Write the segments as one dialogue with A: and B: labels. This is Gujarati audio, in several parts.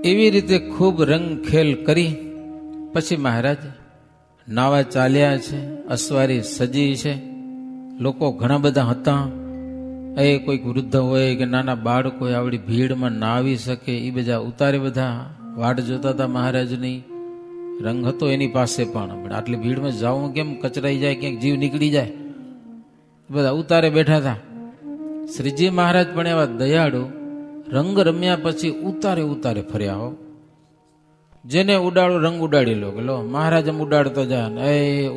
A: એવી રીતે ખૂબ રંગખેલ કરી પછી મહારાજ નાવા ચાલ્યા છે. અસવારી સજી છે. લોકો ઘણા બધા હતા. એ કોઈક વૃદ્ધ હોય કે નાના બાળકો આવડી ભીડમાં ના આવી શકે એ બધા ઉતારે બધા વાટ જોતા હતા મહારાજની. રંગ હતો એની પાસે પણ આટલી ભીડમાં જાવું કેમ, કચરાઈ જાય, ક્યાંક જીવ નીકળી જાય, બધા ઉતારે બેઠા હતા. શ્રીજી મહારાજ પણ એવા દયાળુ, રંગ રમ્યા પછી ઉતારે ઉતારે ફર્યા હો. જેને ઉડાડો રંગ ઉડાડી લો કે લો મહારાજ એમ ઉડાડતો જા. એ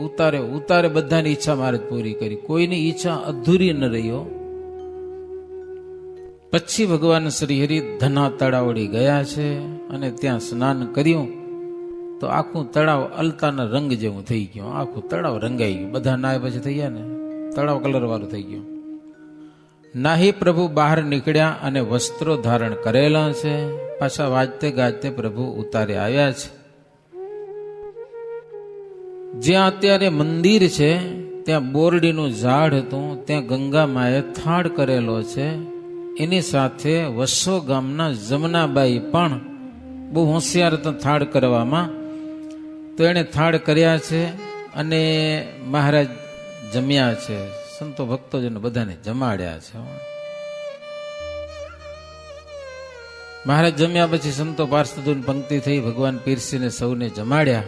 A: ઉતારે ઉતારે બધાની ઈચ્છા મહારાજ પૂરી કરી, કોઈની ઈચ્છા અધૂરી ન રહી હો. પછી ભગવાન શ્રી હરિ ધના તળાવડી ગયા છે અને ત્યાં સ્નાન કર્યું તો આખું તળાવ અલતાના રંગ જેવું થઈ ગયું. આખું તળાવ રંગાઈ ગયું. બધા નાય પછી થઈ ગયા ને તળાવ કલર વાળું થઈ ગયું. નાહી પ્રભુ બહાર નીકળ્યા અને વસ્ત્રો ધારણ કરેલા છે. પાછા વાજતે ગાજતે પ્રભુ ઉતારે આવ્યા છે. જ્યાં અત્યારે મંદિર છે ત્યાં બોરડીનું ઝાડ હતું, ત્યાં ગંગા માએ થાળ કરેલો છે. એની સાથે વસો ગામના જમનાબાઈ પણ બહુ હોશિયાર હતા થાળ કરવામાં, તો એણે થાળ કર્યા છે અને મહારાજ જમ્યા છે. સંતો ભક્તોજનો બધાને જમાડ્યા છે. મહારાજ જમ્યા પછી સંતો પાર્ષદોની પંક્તિ થઈ, ભગવાન પીરસીને સૌને જમાડ્યા.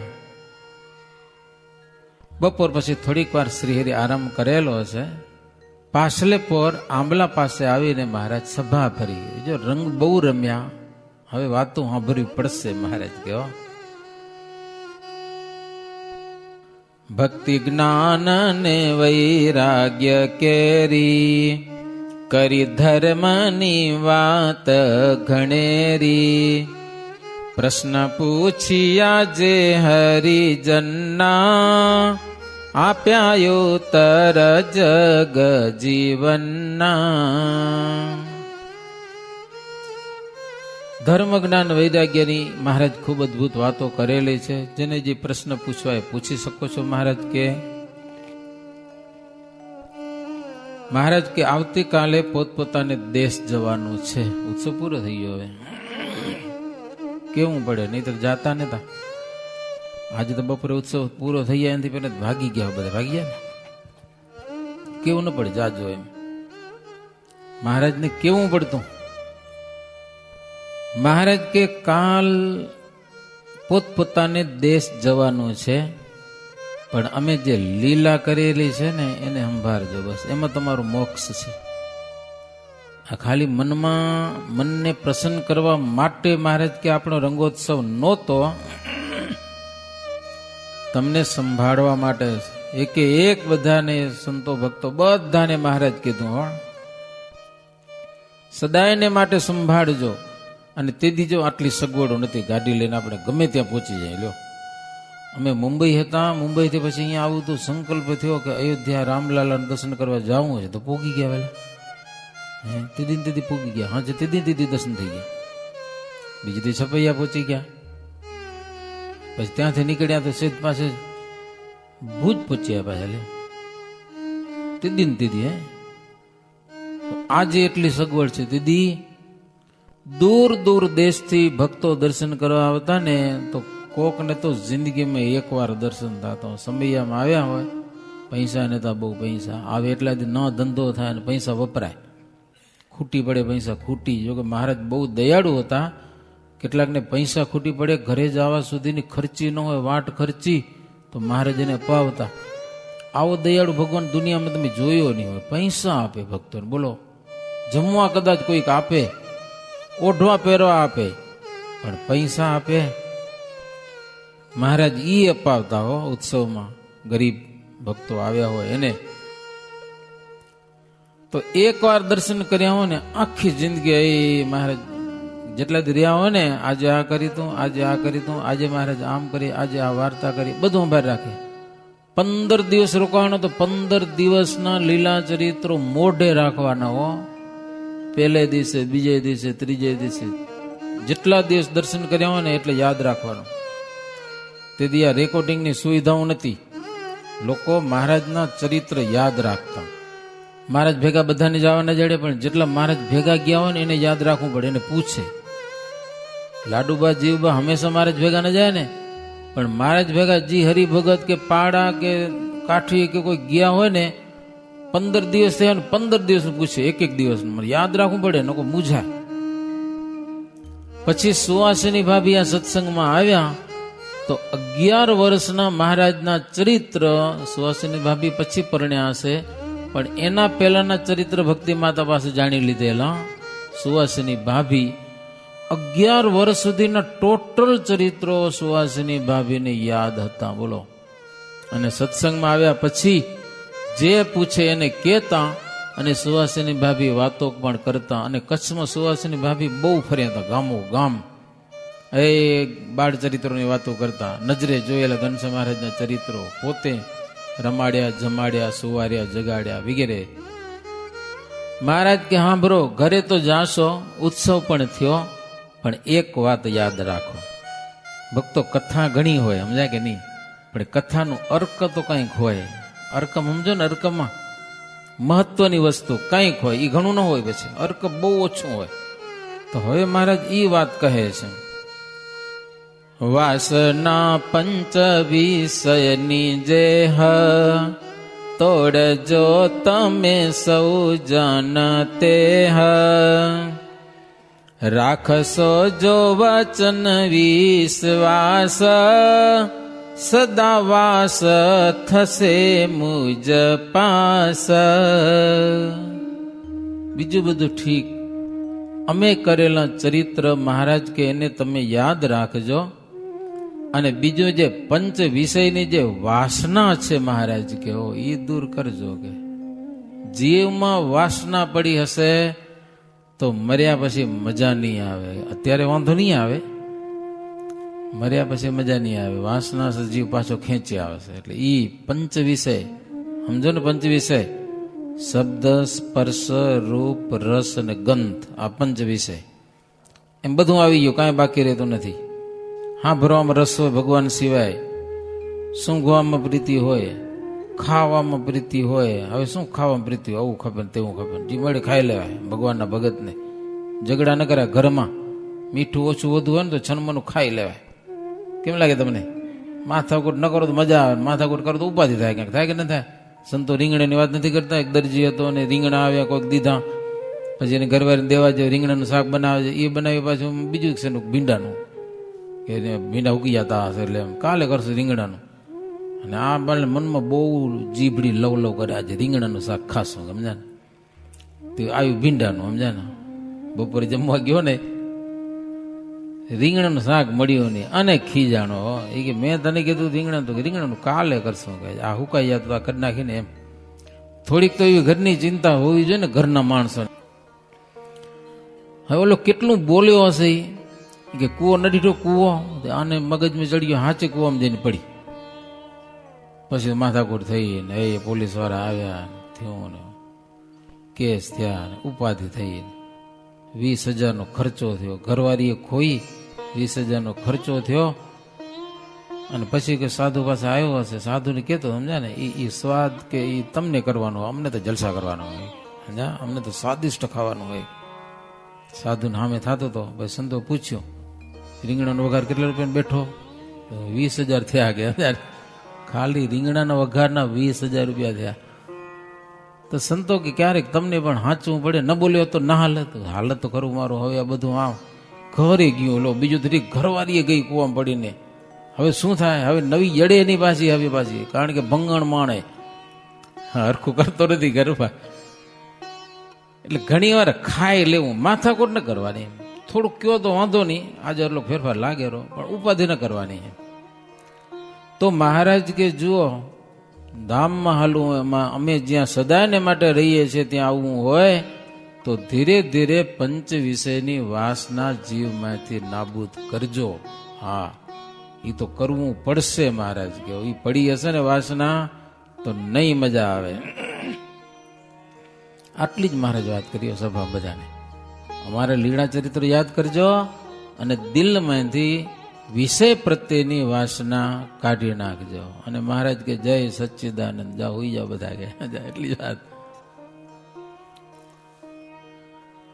A: બપોર પછી થોડીક વાર શ્રીહરિ આરામ કરેલો છે. પાછલે પોર આંબલા પાસે આવીને મહારાજ સભા ભરી. જો રંગ બહુ રમ્યા, હવે વાતો સાંભળવી પડશે. મહારાજ કહો ભક્તિ જ્ઞાન ને વૈરાગ્ય કેરી, કરી ધર્મની વાત ઘણેરી. પ્રશ્ન પૂછ્યા જે હરિજનના, આપ્યા ઉત્તર જગ જીવનના. ધર્મ જ્ઞાન વૈરાગ્યની મહારાજ ખૂબ અદભુત વાતો કરેલી છે. જેને જે પ્રશ્ન પૂછવા એ પૂછી શકો છો. મહારાજ કે આવતીકાલે પોતપોતાને દેશ જવાનું છે. ઉત્સવ પૂરો થઈ ગયો, હવે કેવું પડે, નહીં તો જાતા નતા. આજે તો બપોરે ઉત્સવ પૂરો થઈ જાય એનાથી પહેલા ભાગી ગયા, બધા ભાગી ગયા ને. કેવું ન પડે જાજો એમ. મહારાજને કેવું પડતું. મહારાજ કે કાલ પોતપોતાને દેશ જવાનું છે, પણ અમે જે લીલા કરેલી છે ને એને સંભાળજો, બસ એમાં તમારું મોક્ષ છે. આ ખાલી મનને પ્રસન્ન કરવા માટે મહારાજ કે આપણો રંગોત્સવ નહોતો, તમને સંભાળવા માટે. એકે એક બધાને સંતો ભક્તો બધાને મહારાજ કીધું હો, સદાયને માટે સંભાળજો. અને તેથી જો આટલી સગવડો નથી, ગાડી લઈને આપણે ગમે ત્યાં પહોંચી જાય. લ્યો અમે મુંબઈ હતા, મુંબઈથી પછી અહીંયા આવું તો સંકલ્પ થયો કે અયોધ્યા રામલાલાને દર્શન કરવા જવું છે, તો પોગી ગયા વહેલા. તેથી પોગી ગયા. હા, તેથી દર્શન થઈ ગયા. બીજી દી છપૈયા પહોંચી ગયા. પછી ત્યાંથી નીકળ્યા તો સેજ પાસે ભુજ પહોંચ્યા પાછા. તેથી આજે એટલી સગવડ છે. તેથી દૂર દૂર દેશથી ભક્તો દર્શન કરવા આવતા ને, તો કોકને તો જિંદગીમાં એકવાર દર્શન થતા. સમયમાં આવ્યા હોય, પૈસા નતા, બહુ પૈસા આવે એટલાથી ન ધંધો થાય ને પૈસા વપરાય, ખૂટી પડે પૈસા ખૂટી. જો કે મહારાજ બહુ દયાળુ હતા. કેટલાકને પૈસા ખૂટી પડે, ઘરે જવા સુધીની ખર્ચી ન હોય, વાટ ખર્ચી, તો મહારાજ એને અપાવતા. આવો દયાળુ ભગવાન દુનિયામાં તમે જોયો નહીં હોય. પૈસા આપે ભક્તોને, બોલો જમવા કદાચ કોઈક આપે, ઓઢવા પહેરવા આપે, પણ પૈસા આપે મહારાજ ઈ અપાવતા હો. ઉત્સવમાં ગરીબ ભક્તો આવ્યા હોય એને તો એકવાર દર્શન કર્યા હોય ને આખી જિંદગી એ મહારાજ જેટલા દી રહ્યા હોય ને, આજે આ કરી તું, આજે આ કરી તું, આજે મહારાજ આમ કરી, આજે આ વાર્તા કરી, બધું બહાર રાખે. 15 દિવસ રોકાવાનો તો 15 દિવસના લીલા ચરિત્રો મોઢે રાખવાના હો. પહેલે દિવસે, બીજે દિવસે, ત્રીજે દિવસે, જેટલા દિવસ દર્શન કર્યા હોય ને એટલે યાદ રાખવાનું. તેથી આ રેકોર્ડિંગની સુવિધાઓ નથી. લોકો મહારાજના ચરિત્ર યાદ રાખતા. મહારાજ ભેગા બધાને જવાના જડે, પણ જેટલા મહારાજ ભેગા ગયા હોય ને એને યાદ રાખવું પડે, એને પૂછે લાડુબા જીવબા હંમેશા મારે જ ભેગા ન જાય ને, પણ મારે જ ભેગા જી હરિભગત કે પાડા કે કાઠી કે કોઈ ગયા હોય ને 15 દિવસ થયા ને 15 દિવસ પૂછે, એક દિવસ યાદ રાખવું પડે, નકો મૂંઝાય. પછી સુવાસિની ભાભી આ સત્સંગમાં આવ્યા તો 11 વર્ષના મહારાજના ચરિત્ર સુવાસિની ભાભી પછી પરણ્યા હશે, પણ એના પહેલાના ચરિત્ર ભક્તિ માતા પાસે જાણી લીધેલા. સુવાસિની ભાભી 11 વર્ષ સુધીના ટોટલ ચરિત્રો સુવાસિની ભાભીને યાદ હતા, બોલો. અને સત્સંગમાં આવ્યા પછી જે પૂછે એને કહેતા, અને સુવાસિની ભાભી વાતો પણ કરતા. અને કચ્છમાં સુવાસિની ભાભી બહુ ફર્યા હતા, ગામો ગામ એ બાળ ચરિત્રોની વાતો કરતા. નજરે જોયેલા ઘનશ્યામ મહારાજના ચરિત્રો પોતે રમાડ્યા, જમાડ્યા, સુવાર્યા, જગાડ્યા વગેરે. મહારાજ કે સાંભળો, ઘરે તો જાશો, ઉત્સવ પણ થયો, પણ એક વાત યાદ રાખો. ભક્તો, કથા ઘણી હોય, સમજાય કે નહીં, પણ કથાનું અર્ક તો કંઈક હોય. અર્કમ સમજો ને, અર્કમાં મહત્વની વસ્તુ કંઈક હોય, એ ઘણું ન હોય, પછી અર્ક બહુ ઓછું હોય. તો હવે મહારાજ એ વાત કહે છે, વાસના પંચ વિષયની જેહ તોડજો તમે સૌ જાનતે હ, રાખશો જો વચન વિશ્વાસ, સદા વાસ થશે મુજ પાસ. બીજું બધું ઠીક, અમે કરેલા ચરિત્ર મહારાજ કે એને તમે યાદ રાખજો. અને બીજું જે પંચ વિષયની જે વાસના છે મહારાજ કે એ દૂર કરજો. કે જીવમાં વાસના પડી હશે તો મર્યા પછી મજા નહીં આવે. અત્યારે વાંધો નહીં આવે, મર્યા પછી મજા નહીં આવે. વાસના જીવ પાછો ખેંચી આવે છે. એટલે ઈ પંચ વિષય સમજો ને. પંચ વિષય શબ્દ, સ્પર્શ, રૂપ, રસ અને ગંધ, આ પંચ વિષય. એમ બધું આવી ગયું, કાંઈ બાકી રહેતું નથી. હા, ભરવામાં રસ હોય ભગવાન સિવાય, સૂંઘવામાં પ્રીતિ હોય, ખાવામાં પ્રીતિ હોય. હવે શું ખાવામાં પ્રીતિ હોય? આવું ખબર તેવું ખબર, જે મળે ખાઈ લેવાય. ભગવાનના ભગતને ઝઘડા ન કર્યા ઘરમાં, મીઠું ઓછું વધુ હોય ને તો છનમનું ખાઈ લેવાય. કેમ લાગે તમને? માથાકૂટ ન કરો તો મજા આવે, માથાકૂટ કરો તો ઉપાધિ થાય. ક્યાંક થાય કે ન થાય? સંતો રીંગણાની વાત નથી કરતા. એક દરજી હતો અને રીંગણા આવ્યા, કોઈક દીધા, પછી એને ઘરવાળીને દેવા જાય, રીંગણાનું શાક બનાવે છે. એ બનાવી પાછું બીજું છે ભીંડાનું, કે ભીંડા ઉગી જતા હશે એટલે કાલે કરશે રીંગણાનું. અને આ બાળને મનમાં બહુ જીભડી લવ લવ કરે, આજે રીંગણાનું શાક ખાશું, સમજા ને. તે આવ્યું ભીંડાનું, સમજા ને. બપોરે જમવા ગયો ને, રીંગણાનું શાક મળ્યું નહીં, અને ખીજાણો. એ કે મેં તને કીધું રીંગણા, તો રીંગણાનું કાલે કરશું. કે આ હુકાઈ જાય તો આ કરી નાખીને એમ. થોડીક તો એવી ઘરની ચિંતા હોવી જોઈએ ને ઘરના માણસો. હવે ઓલો કેટલું બોલ્યો હશે કે કૂવો નડીઠો કૂવો, આને મગજમાં ચડી ગયો, હાચે કૂવામાં જઈને પડી. પછી માથાકૂટ થઈ ને એ પોલીસ વાળા આવ્યા, થયું ને કેસ થયા, ઉપાધિ થઈ, 20,000નો ખર્ચો થયો. ઘરવાળીએ ખોઈ 20,000નો ખર્ચો થયો. અને પછી કે સાધુ પાસે આવ્યો હશે, સાધુને કહેતો, સમજા ને, એ સ્વાદ કે એ તમને કરવાનો, અમને તો જલસા કરવાનો હોય, સમજા, અમને તો સ્વાદિષ્ટ ખાવાનું હોય. સાધુને સામે થતો હતો. ભાઈ સંતો પૂછ્યો, રીંગણાનો વઘાર કેટલા રૂપિયાનો બેઠો? 20,000 થયા. કે ખાલી રીંગણાના વઘારના 20,000 રૂપિયા થયા. તો સંતો કે ક્યારેક તમને પણ હાંચવું પડે, ન બોલ્યો તો ના હાલત, હાલત તો ખરું મારું. હવે આ બધું આમ ઘરે ગયું. લો બીજું તરીકે ઘરવાળીએ ગઈ કૂવામાં પડીને. હવે શું થાય? હવે નવી જડે એની પાછી, હવે પાછી, કારણ કે ભંગણ માણે હરખું કરતો નથી ઘરમાં. એટલે ઘણી વાર ખાઈ લેવું, માથાકૂટ ન કરવાની. થોડુંક કયો તો વાંધો નહીં, આજે એટલો ફેરફાર લાગે રહો, પણ ઉપાધિ ન કરવાની. તો મહારાજ કે જુઓ, ધામમાં હાલવું, એમાં અમે જ્યાં સદાયને માટે રહીએ છીએ ત્યાં આવવું હોય તો ધીરે ધીરે પંચ વિષયની વાસના જીવમાંથી નાબૂદ કરજો. હા, એ તો કરવું પડશે મહારાજ કે. એ પડી હશે ને વાસના તો નહીં મજા આવે. આટલી જ મહારાજ વાત કરી સભા બધાને. અમારે લીલા ચરિત્ર યાદ કરજો અને દિલમાંથી વિષય પ્રત્યેની વાસના કાઢી નાખજો. અને મહારાજ કે જય સચ્ચિદાનંદ, જાઓ હોઈ જાઓ બધા કે. એટલી જ વાત.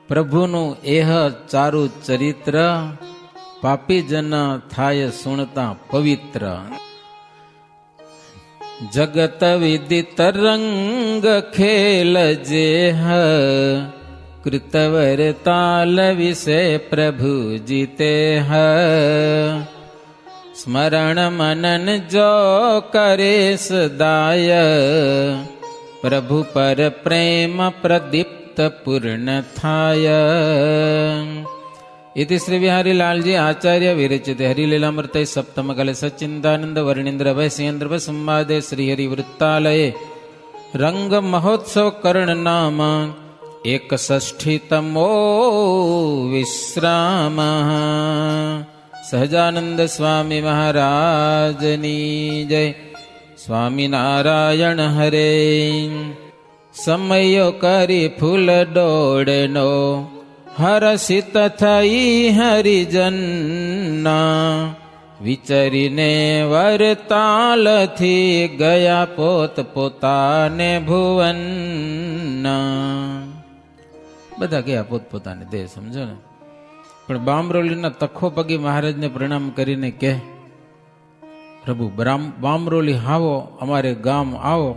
A: પ્રભુનું એહ ચારુ ચરિત્ર પાપી જન થાય સુણતા પવિત્ર. જગત વિદિત રંગ ખેલ જેહ, કૃતવર તાલ વિશે પ્રભુ જીતે હ. સ્મરણ મનન જો કરે સદાય, પ્રભુ પર પ્રેમ પ્રદીપ્ત પૂર્ણ થાય. इति श्री बिहारी लालजी आचार्य विरचित हरिलीलामृत सप्तम कले सच्चिदानंद वर्णेन्द्र भय सिंह संवादे श्री हरि वृत्तालये रंग महोत्सव कर्ण नाम 61तमो विश्राम. सहजानंद स्वामी महाराजनी जय. स्वामी नारायण हरे. समयो करी फूल डोड़नो, હરસિત થઈ હરિજનના. વિચરીને વરતાલથી ગયા પોત પોતાને ભુવનના. બધા ગયા પોત પોતાને દેહ, સમજો ને. પણ બામરોલીના તખો પગી મહારાજને પ્રણામ કરીને કહે, પ્રભુ બામરોલી આવો, અમારે ગામ આવો,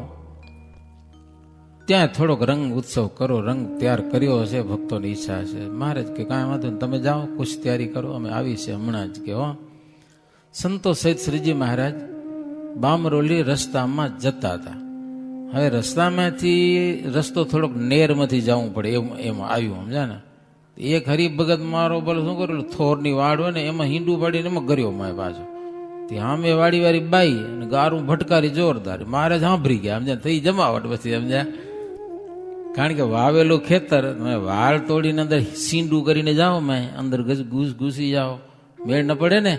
A: ત્યાં થોડોક રંગ ઉત્સવ કરો. રંગ તૈયાર કર્યો હશે, ભક્તોની ઈચ્છા છે. મહારાજ કે કાંઈ વાંધો નહીં, તમે જાઓ, કુછ તૈયારી કરો, અમે આવી છે હમણાં જ. કે હો. સંતો સહિત શ્રીજી મહારાજ બામરોલી રસ્તામાં જતા હતા. હવે રસ્તામાંથી રસ્તો થોડોક નેરમાંથી જવું પડે એમાં આવ્યું, સમજા ને. એક હરિભગત મારો બોલો શું કરેલું, થોરની વાડ હોય ને એમાં હિંડું પાડીને એમાં ગર્યો માય પાછો. ત્યાં અમે વાડી વાળી બાઈ અને ગારું ભટકારી જોરદાર. મહારાજ સાંભળી ગયા, સમજ્યા, થઈ જમાવટ પછી, સમજ્યા. કારણ કે વાવેલું ખેતર, તમે વાળ તોડીને અંદર સીંડું કરીને જાઓ, મેં અંદર ઘૂસી જાઓ, મેળ ન પડે ને.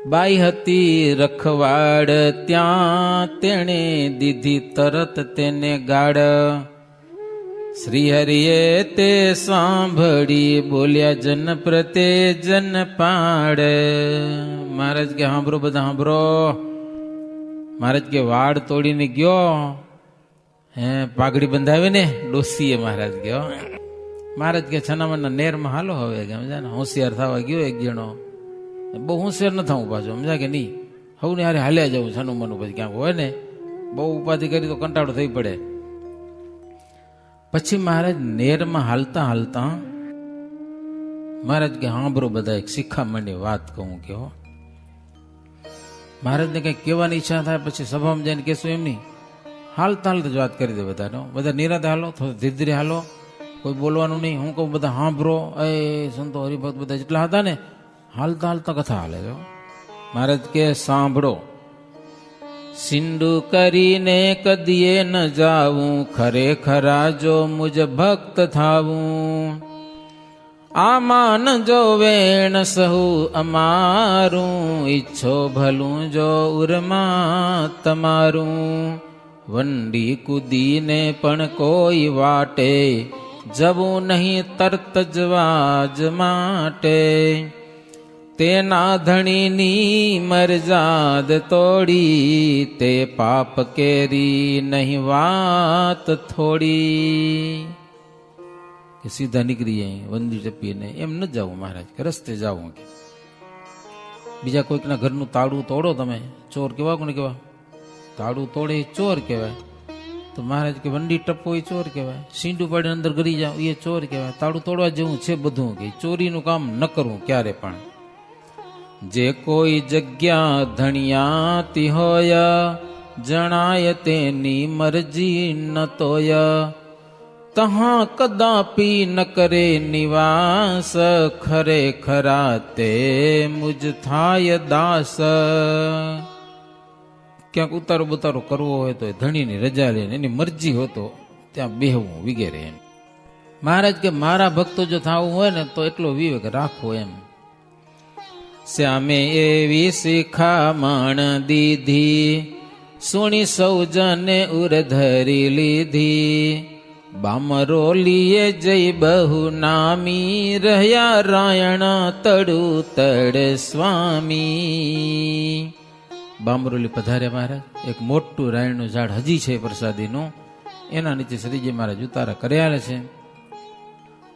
A: બાઈ હતી રખવાડ, ત્યાં તેણે દીધી તરત તેને ગાડ. શ્રી હરિએ તે સાંભળી, બોલ્યા જન પ્રતે જન પાડ. મહારાજ કે સાંભળો, બધા સાંભળો. મહારાજ કે વાડ તોડીને ગયો, પાઘડી બંધાવે ને ડોસીએ. મહારાજ કે મહારાજ કે છનામણના નેરમાં હાલો હવે, સમજા ને. હોશિયાર થવા ગયો એક જણો, બહુ હોશિયાર ન થવું પાછું, સમજા કે નહીં. હવે ને હારે હાલ્યા જવું છનું મનું, પછી ક્યાંક હોય ને બહુ ઉપાધિ કરી તો કંટાળો થઈ પડે. પછી મહારાજ નેરમાં હાલતા હાલતા મહારાજ કે સાંભળો બધા, એક શિખામણની વાત કહું કે હો. મહારાજને કંઈક કહેવાની ઈચ્છા થાય પછી સભામાં જઈને કહેશું એમ નહીં, હાલતા હાલતા જ વાત કરી દે બધાનો. બધા નિરાતે હાલો, થોડું ધીરે ધીરે હાલો, કોઈ બોલવાનું નહીં. હું કહું બધા સાંભળો. એ સંતો હરિભક્ત બધા જેટલા હતા ને, હાલતા હાલતા કથા હાલે છો. મહારાજ કે સાંભળો. સિંડુ કરીને કદીએ ન જાવું, ખરેખરા જો મુજ ભક્ત થાવું. આમાન જો વેણ સહુ અમારું, ઈચ્છો ભલું જો ઉરમાં તમારું. વંડી કુદીને પણ કોઈ વાટે, જવું નહીં તરત જવાજ માટે. તેના ધણીની મરજાદ તોડી, તે પાપ કેરી નહીં વાત થોડી. કે સીધા નીકળી જાય વંદી ટપીને, એમ ન જાવું મહારાજ કે રસ્તે જાવું. કે બીજા કોઈકના ઘરનું તાળું તોડો તમે, ચોર કેવા કોને કેવા, તાળું તોડે એ ચોર કહેવાય. તો મહારાજ કે વંડી ટપો એ ચોર કહેવાય. સીંડું પાડીને અંદર ગરી જાવ એ ચોર કહેવાય. તાળું તોડવા જેવું છે બધું. કે ચોરીનું કામ ન કરવું ક્યારે પણ. જે કોઈ જગ્યા ધણિયાતી હોય, જણાય તેની મરજી ન તોય. તહાં કદાપી ન કરે નિવાસ, ખરેખરા તે મુજ થાય દાસ. ક્યાંક ઉતારો બતારો કરવો હોય તો ધણીની રજા લઈને એની મરજી હોય તો ત્યાં બેહવું વગેરે એમ. મહારાજ કે મારા ભક્તો જો થવું હોય ને તો એટલો વિવેક રાખવો એમ. શ્યામે એવી શિખામણ દીધી, સુણી સૌ જને ઉર ધરી લીધી. બામરોલીએ જઈ બહુ નામી, રહ્યા રાયણ તડુ તડ સ્વામી. બામરોલી પધાર્યા મહારાજ. એક મોટું રાયણનું ઝાડ હજી છે પ્રસાદીનું, એના નીચે શ્રીજી મહારાજ ઉતારા કર્યા છે.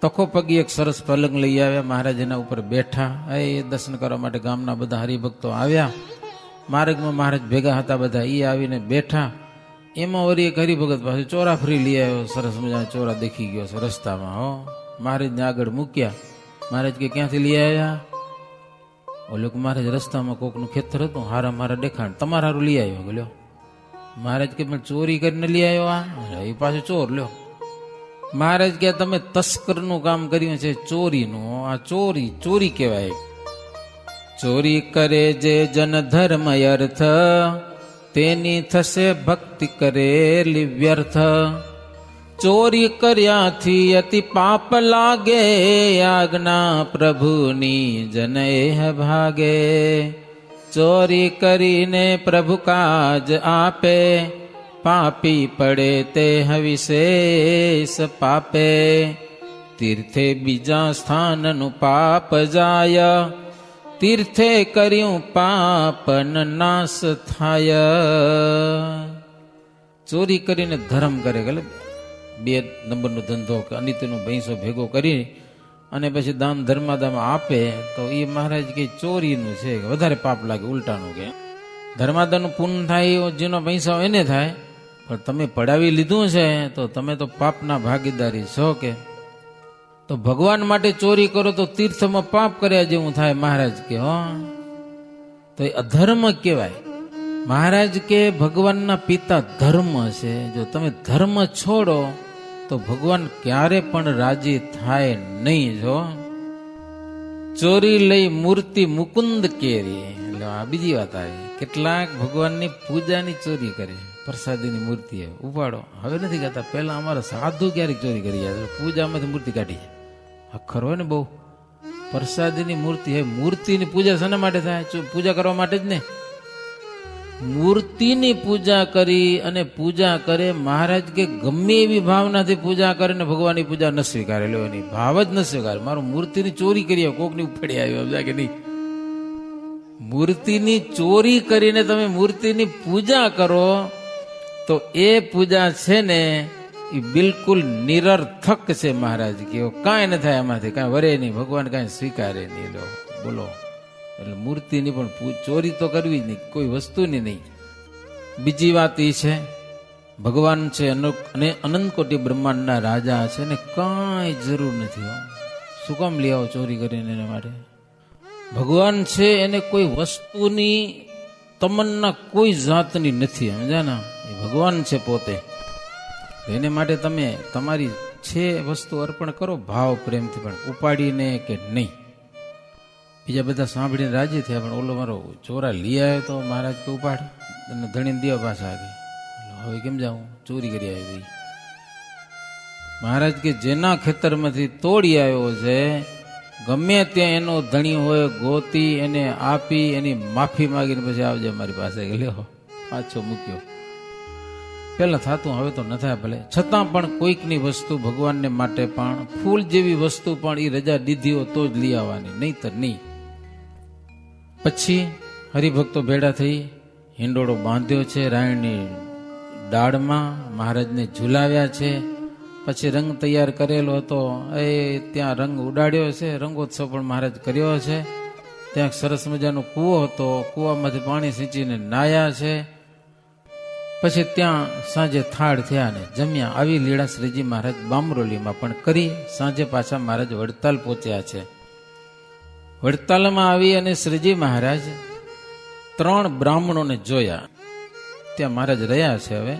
A: તખો પગી એક સરસ પલંગ લઈ આવ્યા. મહારાજ એના ઉપર બેઠા. એ દર્શન કરવા માટે ગામના બધા હરિભક્તો આવ્યા. માર્ગમાં મહારાજ ભેગા હતા બધા, એ આવીને બેઠા. એમાં વળી એક હરિભગત પાસે ચોરા ફરી લઈ આવ્યો. સરસ મજાના ચોરા દેખી ગયો છે રસ્તામાં. હો મહારાજને આગળ મૂક્યા. મહારાજ કે ક્યાંથી લઈ આવ્યા? ઓલો કે મહારાજ રસ્તામાં કોકનું ખેતર હતું, હારા મારા દેખાણ, તમારા હારું લઈ આવ્યો. લ્યો. મહારાજ કે મેં ચોરી કરીને લઈ આવ્યો. આ એ પાછો ચોર. લ્યો. મહારાજ કે તમે તસ્કરનું કામ કર્યું છે, ચોરીનું. આ ચોરી કહેવાય. ચોરી કરે જે જન ધર્મ અર્થ, તેની થશે ભક્તિ કરેલી વ્યર્થ. ચોરી કર્યાથી અતિ પાપ લાગે, આજ્ઞા પ્રભુની જનૈ ભાગે. ચોરી કરીને પ્રભુ કાજ આપે, પાપી પડે તે વિશેષ પાપે. તીર્થે બીજા સ્થાનનું પાપ જાય, તીર્થે કર્યું પાપ નાશ થાય. ચોરી કરીને ધર્મ કરે, એટલે 2 નંબરનો ધંધો કે અનિત્યનો ભૈંસો ભેગો કરી અને પછી દાન ધર્માદામ આપે, તો એ મહારાજ કે ચોરીનું છે, વધારે પાપ લાગે ઉલટાનું. કે ધર્માદાનું પુણ્ય થાય જેનો પૈસા એને થાય, પણ તમે પડાવી લીધું છે તો તમે તો પાપના ભાગીદારી છો. કે તો ભગવાન માટે ચોરી કરો તો તીર્થમાં પાપ કર્યા જેવું થાય. મહારાજ કે તો એ અધર્મ કહેવાય. મહારાજ કે ભગવાનના પિતા ધર્મ છે. જો તમે ધર્મ છોડો તો ભગવાન ક્યારે પણ રાજી થાય નહીં. જો ચોરી લઈ મૂર્તિ મુકુંદ કેરી, એટલે આ બીજી વાત આવી. કેટલાક ભગવાનની પૂજાની ચોરી કરે, પ્રસાદીની મૂર્તિ ઉપાડો. હવે નથી કહેતા, પહેલા અમારા સાધુ ક્યારેક ચોરી કરી જાય, પૂજામાંથી મૂર્તિ કાઢી જાય. અખર હોય ને બહુ, પ્રસાદીની મૂર્તિ હે. મૂર્તિની પૂજા શાના માટે થાય? પૂજા કરવા માટે જ ને. મૂર્તિની પૂજા કરી અને પૂજા કરે. મહારાજ કે ગમે એવી ભાવનાથી પૂજા કરે ને ભગવાનની પૂજા ન સ્વીકારે. લો એની ભાવ જ ન સ્વીકારે. મારું મૂર્તિની ચોરી કરી, કોકની ઉપડી આવ્યો કે નહીં. મૂર્તિની ચોરી કરીને તમે મૂર્તિની પૂજા કરો તો એ પૂજા છે ને એ બિલકુલ નિરર્થક છે. મહારાજ કે કાંઈ ન થાય એમાંથી, કાંઈ વરે નહીં, ભગવાન કાંઈ સ્વીકારે નહીં. લો બોલો. એટલે મૂર્તિની પણ ચોરી તો કરવી જ નહીં, કોઈ વસ્તુની નહીં. બીજી વાત એ છે, ભગવાન છે અને અનંત કોટી બ્રહ્માંડના રાજા છે ને કાંઈ જરૂર નથી. શું કામ લઈ આવો ચોરી કરીને? એના માટે ભગવાન છે, એને કોઈ વસ્તુની તમન્ના કોઈ જાતની નથી. સમજ્યા ને? એ ભગવાન છે પોતે. એને માટે તમે તમારી છે વસ્તુ અર્પણ કરો ભાવ પ્રેમથી, પણ ઉપાડીને કે નહીં. બીજા બધા સાંભળીને રાજી થયા, પણ ઓલો મારો ચોરા લઈ આવ્યો તો મહારાજ કે ઉપાડ અને ધણીને દેવા પાછા આગળ. હવે કેમ જાઉં? ચોરી કરી આવી. મહારાજ કે જેના ખેતરમાંથી તોડી આવ્યો છે, ગમે ત્યાં એનો ધણી હોય ગોતી એને આપી એની માફી માગીને પછી આવજે મારી પાસે. લ્યો પાછો મૂક્યો. પેલા થતું, હવે તો ન થાય ભલે, છતાં પણ કોઈકની વસ્તુ ભગવાનને માટે પણ ફૂલ જેવી વસ્તુ પણ એ રજા દીધી હોય તો જ લઈ આવવાની, નહીતર નહીં. પછી હરિભક્તો ભેડા થઈ હિંડોળો બાંધ્યો છે રાયણની ડાળમાં, મહારાજને ઝુલાવ્યા છે. પછી રંગ તૈયાર કરેલો હતો એ ત્યાં રંગ ઉડાડ્યો છે. રંગોત્સવ પણ મહારાજ કર્યો છે. ત્યાં સરસ મજાનો કૂવો હતો, કૂવામાંથી પાણી સિંચીને નાયા છે. પછી ત્યાં સાંજે થાળ થયા ને જમ્યા. આવી લીળા શ્રીજી મહારાજ બામરોલીમાં પણ કરી. સાંજે પાછા મહારાજ વડતાલ પહોંચ્યા છે. વડતાલમાં આવી અને શ્રીજી મહારાજ 3 બ્રાહ્મણોને જોયા. ત્યાં મહારાજ રહ્યા છે. હવે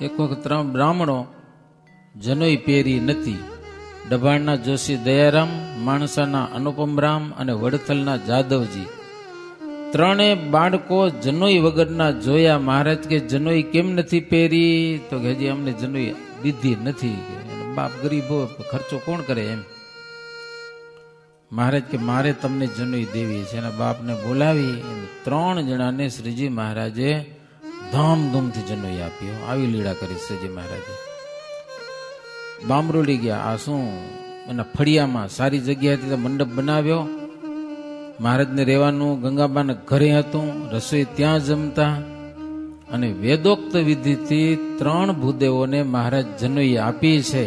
A: એક વખત 3 બ્રાહ્મણો જનોઈ પહેરી નથી. ડભાણના જોશી દયારામ, માણસાના અનુપમરામ અને વડથલના જાદવજી, 3 બાળકો જનોઈ વગરના જોયા. મહારાજ કે જનોઈ કેમ નથી પહેરી? તો કે હજી અમને જનોઈ દીધી નથી, બાપ ગરીબ હોય, ખર્ચો કોણ કરે એમ. મહારાજ કે મારે તમને જનોઈ દેવી છે. એના બાપને બોલાવી 3 જણાને શ્રીજી મહારાજે ધામધૂમથી જનોઈ આપ્યો. આવી લીળા કરી શ્રીજી મહારાજે. બામરોલી ગયા. આ શું? એના ફળિયામાં સારી જગ્યા હતી, મંડપ બનાવ્યો. મહારાજને રહેવાનું ગંગાબાના ઘરે હતું. રસોઈ ત્યાં જમતા અને વેદોક્ત વિધિથી 3 ભૂદેવોને મહારાજ જનોઈ આપી છે.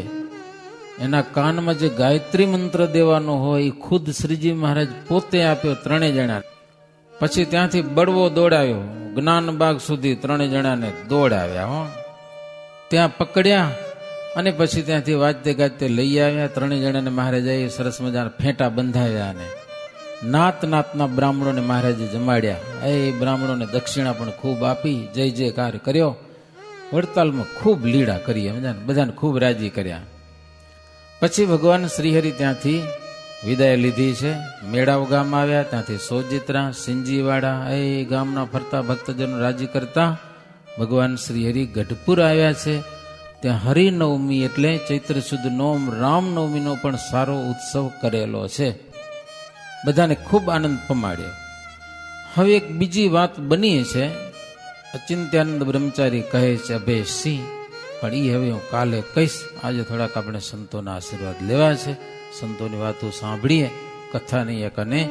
A: એના કાનમાં જે ગાયત્રી મંત્ર દેવાનો હોય એ ખુદ શ્રીજી મહારાજ પોતે આપ્યો ત્રણેય જણા. પછી ત્યાંથી બળવો દોડાવ્યો જ્ઞાનબાગ સુધી, ત્રણેય જણાને દોડાવ્યા. હો, ત્યાં પકડ્યા અને પછી ત્યાંથી વાજતે ગાજતે લઈ આવ્યા. ત્રણેય જણાને મહારાજે સરસ મજાના ફેંટા બંધાવ્યા અને નાતના બ્રાહ્મણોને મહારાજે જમાડ્યા. એ બ્રાહ્મણોને દક્ષિણા પણ ખૂબ આપી, જય જયકાર કર્યો. વડતાલમાં ખૂબ લીડા કરી, બધાને ખૂબ રાજી કર્યા. પછી ભગવાન શ્રીહરિ ત્યાંથી વિદાય લીધી છે. મેળાવ ગામ આવ્યા, ત્યાંથી સોજિત્રા, સિંજીવાડા એ ગામના ફરતા ભક્તજનો રાજી કરતા ભગવાન શ્રીહરિ ગઢપુર આવ્યા છે. ત્યાં હરિનવમી એટલે ચૈત્ર સુદ નોમ રામનવમીનો પણ સારો ઉત્સવ કરેલો છે. બધાને ખૂબ આનંદ પમાડ્યો. હવે એક બીજી વાત બની છે. અચિંત્યાનંદ બ્રહ્મચારી કહે છે અભયસિંહ, પણ એ હવે હું કાલે કહીશ. આજે થોડાક આપણે સંતોના આશીર્વાદ લેવા છે, સંતોની વાતો સાંભળીએ. કથાની એક અને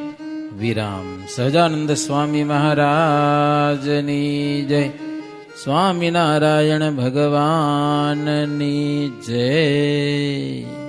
A: વિરામ. સહજાનંદ સ્વામી મહારાજની જય. સ્વામિનારાયણ ભગવાનની જય.